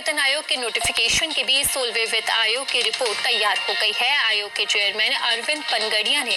वेतन आयोग के नोटिफिकेशन के बीच 16वें वित्त आयोग की रिपोर्ट तैयार हो गई है। आयोग के चेयरमैन अरविंद पनगड़िया ने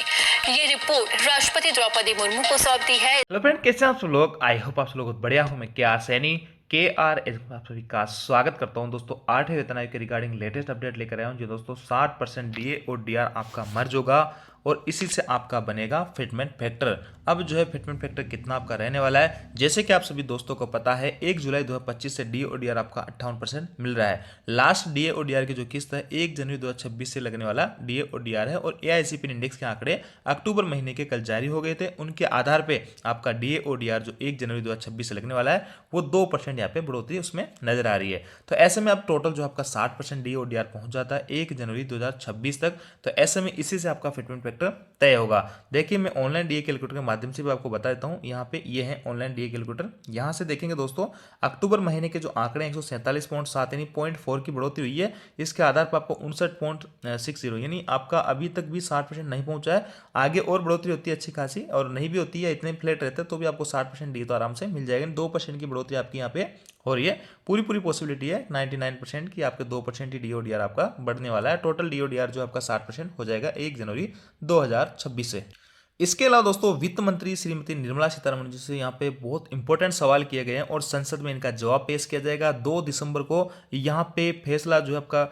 ये रिपोर्ट राष्ट्रपति द्रौपदी मुर्मू को सौंप दी है। हेलो फ्रेंड, कैसे हैं आप सब लोग। आई होप आप सब लोग बहुत बढ़िया हो। मैं क्या सैनी के आर आप सभी का स्वागत करता हूं। दोस्तों 8वें वेतन आयोग के रिगार्डिंग लेटेस्ट अपडेट लेकर आया हूं, जो दोस्तों 60% डीए और डीआर आपका मर्ज होगा और इसी से आपका बनेगा फिटमेंट फैक्टर। अब जो है फिटमेंट फैक्टर कितना आपका रहने वाला है, जैसे कि आप सभी दोस्तों को पता है 1 जुलाई 2025 से डीए और डीआर आपका 58% मिल रहा है। लास्ट डीए और डीआर की जो किस्त है 1 जनवरी 2026 से लगने वाला डीए और डीआर है और एआईसीपी इंडेक्स के आंकड़े अक्टूबर महीने के कल जारी हो गए थे। उनके आधार पे आपका डीए और डीआर जो 1 जनवरी 2026 से लगने वाला है वो 2% यहाँ पे बढ़ोतरी उसमें नजर आ रही है। तो ऐसे में अब टोटल जो आपका 60% डीए और डीआर पहुंच जाता है 1 जनवरी 2026 तक। तो ऐसे में इसी से आपका फिटमेंट फैक्टर तय होगा। देखिए मैं ऑनलाइन डीए कैलकुलेटर के माध्यम से भी आपको बता देता हूँ। यहाँ पे ये है ऑनलाइन डीए कैलकुलेटर। यहाँ से देखेंगे दोस्तों अक्टूबर महीने के जो आंकड़े 147.7 यानी 0.4 की बढ़ोतरी हुई है। इसके आधार पर आपको 59.60 यानी आपका अभी तक भी 60% नहीं पहुंचा है। आगे और बढ़ोतरी होती है अच्छी खासी, और नहीं भी होती है इतने फ्लैट रहते हैं तो भी आपको 60% डी तो आराम से मिल जाएगा। 2% की बढ़ोतरी आपकी यहाँ पे हो रही है। पूरी पॉसिबिलिटी है 99% की आपके 2% ही डीओडीआर आपका बढ़ने वाला है। टोटल डीओडीआर जो आपका 60% हो जाएगा 1 जनवरी 2026 से। इसके अलावा दोस्तों वित्त मंत्री श्रीमती निर्मला सीतारमण जी से यहाँ पे बहुत इंपॉर्टेंट सवाल किए गए हैं और संसद में इनका जवाब पेश किया जाएगा 2 दिसंबर को। यहाँ पे फैसला जो है आपका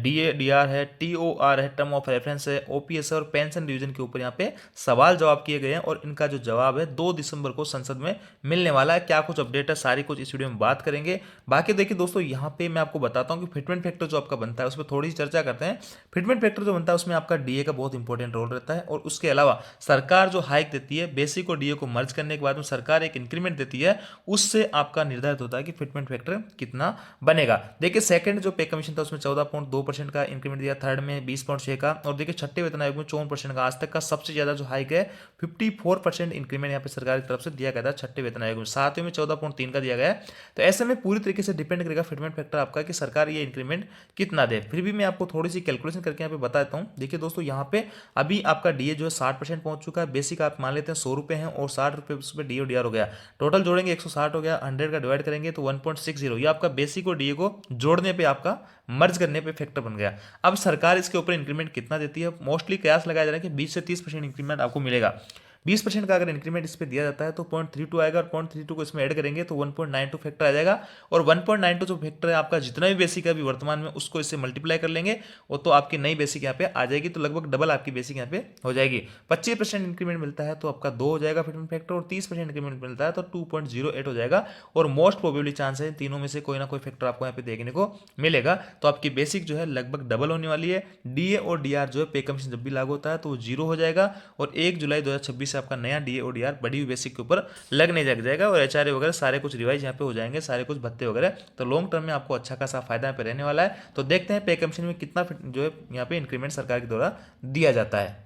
डीए डीआर है, टीओआर है, टर्म ऑफ रेफरेंस है, ओपीएस है और पेंशन डिवीजन के ऊपर यहाँ पे सवाल जवाब किए गए हैं और इनका जो जवाब है 2 दिसंबर को संसद में मिलने वाला है। क्या कुछ अपडेट है सारी कुछ इस वीडियो में बात करेंगे। बाकी देखिए दोस्तों यहाँ पे मैं आपको बताता हूँ कि फिटमेंट फैक्टर जो आपका बनता है उस पर थोड़ी सी चर्चा करते हैं। फिटमेंट फैक्टर जो बनता है उसमें आपका डीए का बहुत इंपॉर्टेंट रोल रहता है और उसके अलावा सरकार जो हाइक देती है बेसिक और डीए को मर्ज करने के बाद में सरकार एक इंक्रीमेंट देती है, उससे आपका निर्धारित होता है कि फिटमेंट फैक्टर कितना बनेगा। देखिए सेकंड जो पे कमीशन था उसमें 14.2% का इंक्रीमेंट दिया, थर्ड में 20.6 का, और देखिए छठे वेतन आयोग में 54% का। आज तक का सबसे ज्यादा जो हाइक है 54% इंक्रीमेंट यहाँ पे सरकार की तरफ से दिया गया था छठे वेतन आयोग में। सातवें में 14.3 का दिया गया है। तो ऐसे में पूरी तरीके से डिपेंड करेगा फिटमेंट फैक्टर आपका कि सरकार ये इंक्रीमेंट कितना दे। फिर भी मैं आपको थोड़ी सी कैलकुलेशन करके यहाँ पे बता देता हूँ। देखिए दोस्तों यहाँ पे अभी आपका डीए जो है 60% पहुंच चुका है। बेसिक आप मान लेते हैं 100 रुपए हैं और 60 रुपए उस पर डीओ डीआर हो गया। टोटल जोड़ेंगे 160 हो गया, 100 का डिवाइड करेंगे तो 1.60। ये आपका बेसिक और डीए को जोड़ने पे आपका मर्ज करने पे फैक्टर बन गया। अब सरकार इसके ऊपर इंक्रीमेंट कितना देती है, मोस्टली कयास लगाया जा रहा है कि 20 से 30% इंक्रीमेंट आपको मिलेगा। 20% का अगर इंक्रीमेंट इस पे दिया जाता है तो 0.32 आएगा और 0.32 को इसमें ऐड करेंगे तो 1.92 फैक्टर आ जाएगा। और 1.92 जो फैक्टर है आपका जितना भी बेसिक है अभी वर्तमान में उसको इससे मल्टीप्लाई कर लेंगे और तो आपकी नई बेसिक यहाँ पे आ जाएगी। तो लगभग डबल आपकी बेसिक यहाँ पे हो जाएगी। 25% इंक्रीमेंट मिलता है तो आपका 2 हो जाएगा फिटमेंट फैक्टर, और 30% इंक्रीमेंट मिलता है तो 2.08 हो जाएगा। और मोस्ट प्रोबेबली चांस है तीनों में से कोई ना कोई फैक्टर आपको यहाँ पे देखने को मिलेगा। तो आपकी बेसिक जो है लगभग डबल होने वाली है। डीए और डीआर जो है पे कमीशन जब भी लागू होता है तो वो 0 हो जाएगा और 1 जुलाई 2026 से आपका नया डीए और डीआर बढ़ी हुई बेसिक के ऊपर लगने लग जाएगा और एचआरए वगैरह सारे कुछ रिवाइज यहाँ पे हो जाएंगे, सारे कुछ भत्ते वगैरह। तो लॉन्ग टर्म में आपको अच्छा खासा फायदा यहाँ पे रहने वाला है। तो देखते हैं पे कमीशन में कितना जो है यहाँ पे इंक्रीमेंट सरकार के द्वारा दिया जाता है।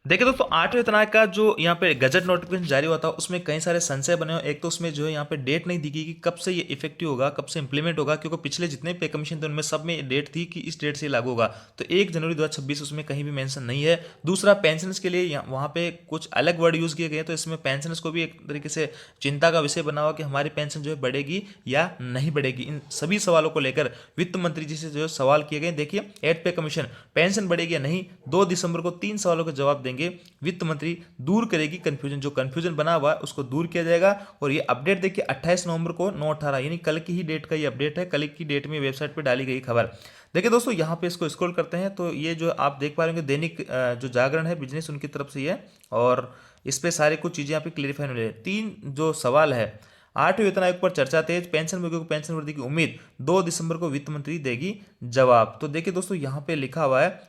देखिए दोस्तों 8वें वेतन आयोग का जो यहाँ पे गजट नोटिफिकेशन जारी हुआ था उसमें कई सारे संशय बने हुए। एक तो उसमें जो है यहाँ पे डेट नहीं दी गई कि कब से ये इफेक्टिव होगा, कब से इंप्लीमेंट होगा, क्योंकि पिछले जितने पे कमीशन थे उनमें सब में डेट थी कि इस डेट से लागू होगा। तो 1 जनवरी 2026 उसमें कहीं भी मेंशन नहीं है। दूसरा पेंशन के लिए वहाँ पे कुछ अलग वर्ड यूज किए गए, तो इसमें पेंशन को भी एक तरीके से चिंता का विषय बना हुआ कि हमारी पेंशन जो है बढ़ेगी या नहीं बढ़ेगी। इन सभी सवालों को लेकर वित्त मंत्री जी से जो है सवाल किए गए। देखिए एट पे कमीशन पेंशन बढ़ेगी या नहीं, 2 दिसंबर को 3 सवालों के जवाब देंगे वित्त मंत्री। दूर करेगी कंफ्यूजन, जो कंफ्यूजन बना हुआ है उसको दूर किया जाएगा। और ये अपडेट देखिए 28 नवंबर को 9:18 यानी कल की ही डेट का ये अपडेट है। कल की डेट में वेबसाइट पे डाली गई खबर। देखिए दोस्तों यहाँ पे इसको स्क्रॉल करते हैं तो ये जो आप देख पा रहे होंगे दैनिक जो जागरण है बिजनेस उनकी तरफ से है और इस पे सारी कुछ चीजें यहाँ पे क्लियरिफाई होने लगी। 3 जो सवाल है 8वें वेतन आयोग पर चर्चा तेज, पेंशन भोगियों को पेंशन वृद्धि की उम्मीद, 2 दिसंबर को वित्त मंत्री देगी जवाब। तो देखिए दोस्तों यहाँ पे लिखा हुआ है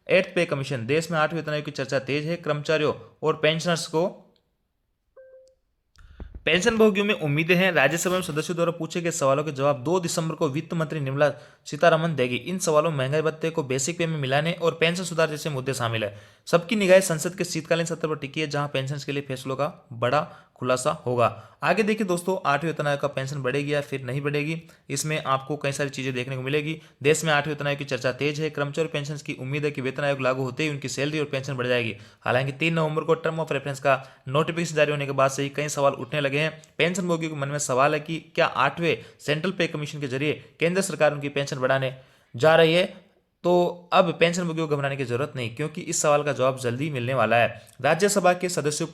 8th पे कमीशन, देश में 8वें वेतन आयोग की चर्चा तेज है। कर्मचारियों और पेंशनर्स को पेंशन भोगियों में उम्मीदें हैं। राज्यसभा में सदस्यों द्वारा पूछे गए सवालों के जवाब 2 दिसंबर को वित्त मंत्री निर्मला सीतारमण देगी। इन सवालों में महंगाई भत्ते को बेसिक पे में मिलाने और पेंशन सुधार जैसे मुद्दे शामिल है। सबकी निगाहें संसद के शीतकालीन सत्र पर टिकी है, जहां पेंशन के लिए फैसलों का बड़ा खुलासा होगा। आगे देखिए दोस्तों, 8वें वेतन आयोग का पेंशन बढ़ेगी या फिर नहीं बढ़ेगी, इसमें आपको कई सारी चीजें देखने को मिलेगी। देश में 8वें वेतन आयोग की चर्चा तेज है। कर्मचारी पेंशन की उम्मीद है कि वेतन आयोग लागू होते ही उनकी सैलरी और पेंशन बढ़ जाएगी। हालांकि 3 नवंबर को टर्म ऑफ रेफरेंस का नोटिफिकेशन जारी होने के बाद से ही कई सवाल उठने लगे हैं। पेंशन भोगियों के मन में सवाल है कि क्या 8वें सेंट्रल पे कमीशन के जरिए केंद्र सरकार उनकी पेंशन बढ़ाने जा रही है। तो अब पेंशन भोगियों को घबराने की जरूरत नहीं, क्योंकि इस सवाल का जवाब जल्दी मिलने वाला है। राज्यसभा के सदस्यों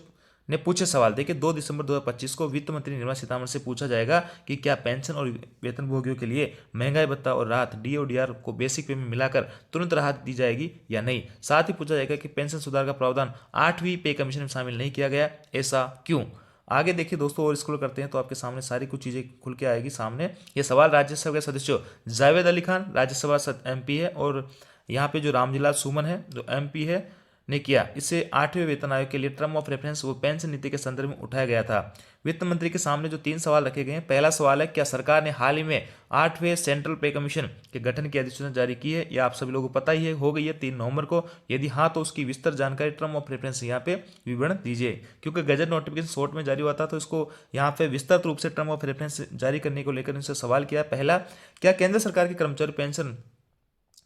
ने पूछे सवाल। देखिए 2 दिसंबर 2025 को वित्त मंत्री निर्मला सीतारमण से पूछा जाएगा कि क्या पेंशन और वेतन भोगियों के लिए महंगाई भत्ता और राहत डीओडीआर को बेसिक पे में मिलाकर तुरंत राहत दी जाएगी या नहीं। साथ ही पूछा जाएगा कि पेंशन सुधार का प्रावधान 8वीं पे कमीशन में शामिल नहीं किया गया, ऐसा क्यों। आगे देखिए दोस्तों, और स्क्रॉल करते हैं तो आपके सामने सारी कुछ चीज़ें खुल के आएगी सामने। ये सवाल राज्यसभा के सदस्य जावेद अली खान राज्यसभा एमपी है, और यहाँ पे जो रामजिलाल सुमन है जो एमपी है ने किया। इसे 8वें वेतन आयोग के लिए टर्म ऑफ रेफरेंस वो पेंशन नीति के संदर्भ में उठाया गया था। वित्त मंत्री के सामने जो 3 सवाल रखे गए हैं। पहला सवाल है, क्या सरकार ने हाल ही में 8वें सेंट्रल पे कमीशन के गठन की अधिसूचना जारी की है। यह आप सभी लोगों को पता ही है, हो गई है 3 नवंबर को। यदि हाँ तो उसकी विस्तृत जानकारी टर्म ऑफ रेफरेंस यहाँ पे विवरण दीजिए, क्योंकि गजट नोटिफिकेशन शॉर्ट में जारी हुआ था तो इसको यहाँ पे विस्तृत रूप से टर्म ऑफ रेफरेंस जारी करने को लेकर इनसे सवाल किया। पहला, क्या केंद्र सरकार की कर्मचारी पेंशन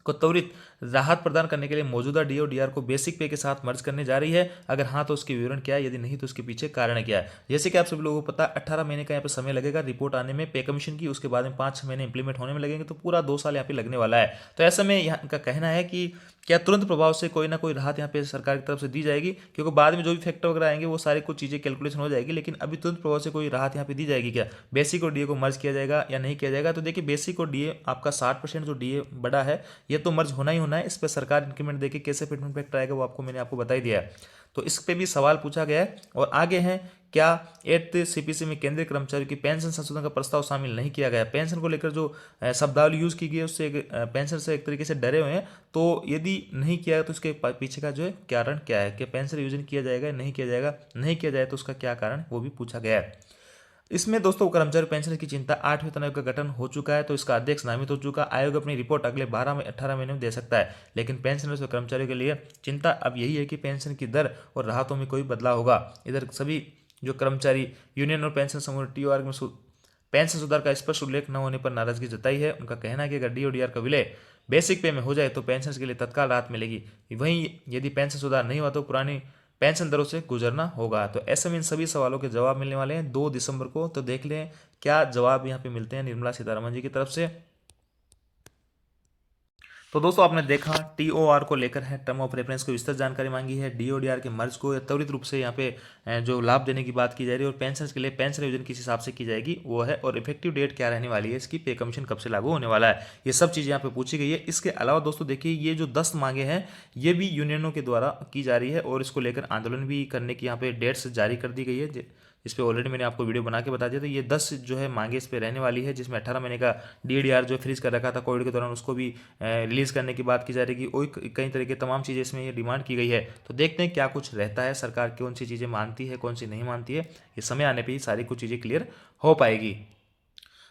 को त्वरित राहत प्रदान करने के लिए मौजूदा डीओडीआर को बेसिक पे के साथ मर्ज करने जा रही है। अगर हाँ तो उसके विवरण क्या है, यदि नहीं तो उसके पीछे कारण क्या है। जैसे कि आप सभी लोगों को पता है 18 महीने का यहाँ पे समय लगेगा रिपोर्ट आने में पे कमीशन की, उसके बाद में 5 महीने इंप्लीमेंट होने में लगेंगे, तो पूरा 2 साल यहाँ पे लगने वाला है। तो ऐसे में यहाँ का कहना है कि क्या तुरंत प्रभाव से कोई ना कोई राहत यहाँ पे सरकार की तरफ से दी जाएगी, क्योंकि बाद में जो भी फैक्टर वगैरह आएंगे वो सारी कुछ चीज़ें कैलकुलेशन हो जाएगी। लेकिन अभी तुरंत प्रभाव से कोई राहत यहाँ पे दी जाएगी क्या, बेसिक और डीए को मर्ज किया जाएगा या नहीं किया जाएगा। तो देखिए बेसिक और डीए आपका 60% जो डीए बड़ा है ये तो मर्ज होना ही होना है। इस पर सरकार इंक्रीमेंट देके कैसे फिटमेंट फैक्टर आएगा वो मैंने आपको बता ही दिया है। तो इस पे भी सवाल पूछा गया है। और आगे है, क्या 8th सीपीसी में केंद्रीय कर्मचारियों की पेंशन संशोधन का प्रस्ताव शामिल नहीं किया गया। पेंशन को लेकर जो शब्दावली यूज की गई है उससे पेंशन से एक तरीके से डरे हुए हैं। तो यदि नहीं किया है तो उसके पीछे का जो है कारण क्या है, कि पेंशन रिवीजन किया जाएगा या नहीं किया जाएगा, नहीं किया जाए तो उसका क्या कारण, वो भी पूछा गया है। इसमें दोस्तों कर्मचारी पेंशन की चिंता 8वें वेतन आयोग का गठन हो चुका है, तो इसका अध्यक्ष नामित हो चुका। आयोग अपनी रिपोर्ट अगले 18 महीने में दे सकता है। लेकिन पेंशनर्स और कर्मचारियों के लिए चिंता अब यही है कि पेंशन की दर और राहतों में कोई बदलाव होगा। इधर सभी जो कर्मचारी यूनियन और पेंशन समूह टीओआर में पेंशन सुधार का स्पष्ट उल्लेख न होने पर नाराजगी जताई है। उनका कहना है कि अगर डीओडीआर का विलय बेसिक पे में हो जाए तो पेंशन के लिए तत्काल राहत मिलेगी। वहीं यदि पेंशन सुधार नहीं हुआ तो पुरानी पेंशन दरों से गुजरना होगा। तो ऐसे में इन सभी सवालों के जवाब मिलने वाले हैं 2 दिसंबर को। तो देख लें क्या जवाब यहाँ पे मिलते हैं निर्मला सीतारमण जी की तरफ से। तो दोस्तों आपने देखा टीओआर को लेकर है, टर्म ऑफ रेफरेंस को विस्तृत जानकारी मांगी है। डीओडीआर के मर्ज को त्वरित रूप से यहाँ पे जो लाभ देने की बात की जा रही है, और पेंशन के लिए पेंशन रिवीजन किस हिसाब से की जाएगी वो है, और इफेक्टिव डेट क्या रहने वाली है, इसकी पे कमीशन कब से लागू होने वाला है, ये सब चीज़ें यहाँ पे पूछी गई है। इसके अलावा दोस्तों देखिए ये जो 10 मांगे हैं ये भी यूनियनों के द्वारा की जा रही है, और इसको लेकर आंदोलन भी करने की यहाँ पे डेट्स जारी कर दी गई है, इस पर ऑलरेडी मैंने आपको वीडियो बना के बता दिया। तो ये 10 जो है मांगे इस पे रहने वाली है, जिसमें 18 महीने का डीडीआर जो फ्रीज कर रखा था कोविड के दौरान उसको भी रिलीज करने की बात की जा रही है, और कई तरह की तमाम चीज़ें इसमें ये डिमांड की गई है। तो देखते हैं क्या कुछ रहता है, सरकार कौन सी चीज़ें मानती है कौन सी नहीं मानती है, ये समय आने पर ही सारी कुछ चीज़ें क्लियर हो पाएगी।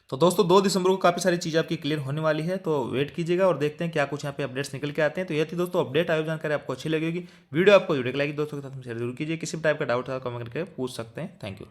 तो दोस्तों 2 दिसंबर को काफ़ी सारी चीज़ें आपकी क्लियर होने वाली है, तो वेट कीजिएगा और देखते हैं क्या कुछ यहाँ पे अपडेट्स निकल के आते हैं। तो ये थी दोस्तों अपडेट। आयोग जानकारी आपको अच्छी लगेगी, वीडियो आपको वीडियो लाइक दोस्तों के साथ शेयर जरूर कीजिए। किसी भी टाइप का डाउट है कमेंट करके पूछ सकते हैं। Thank you.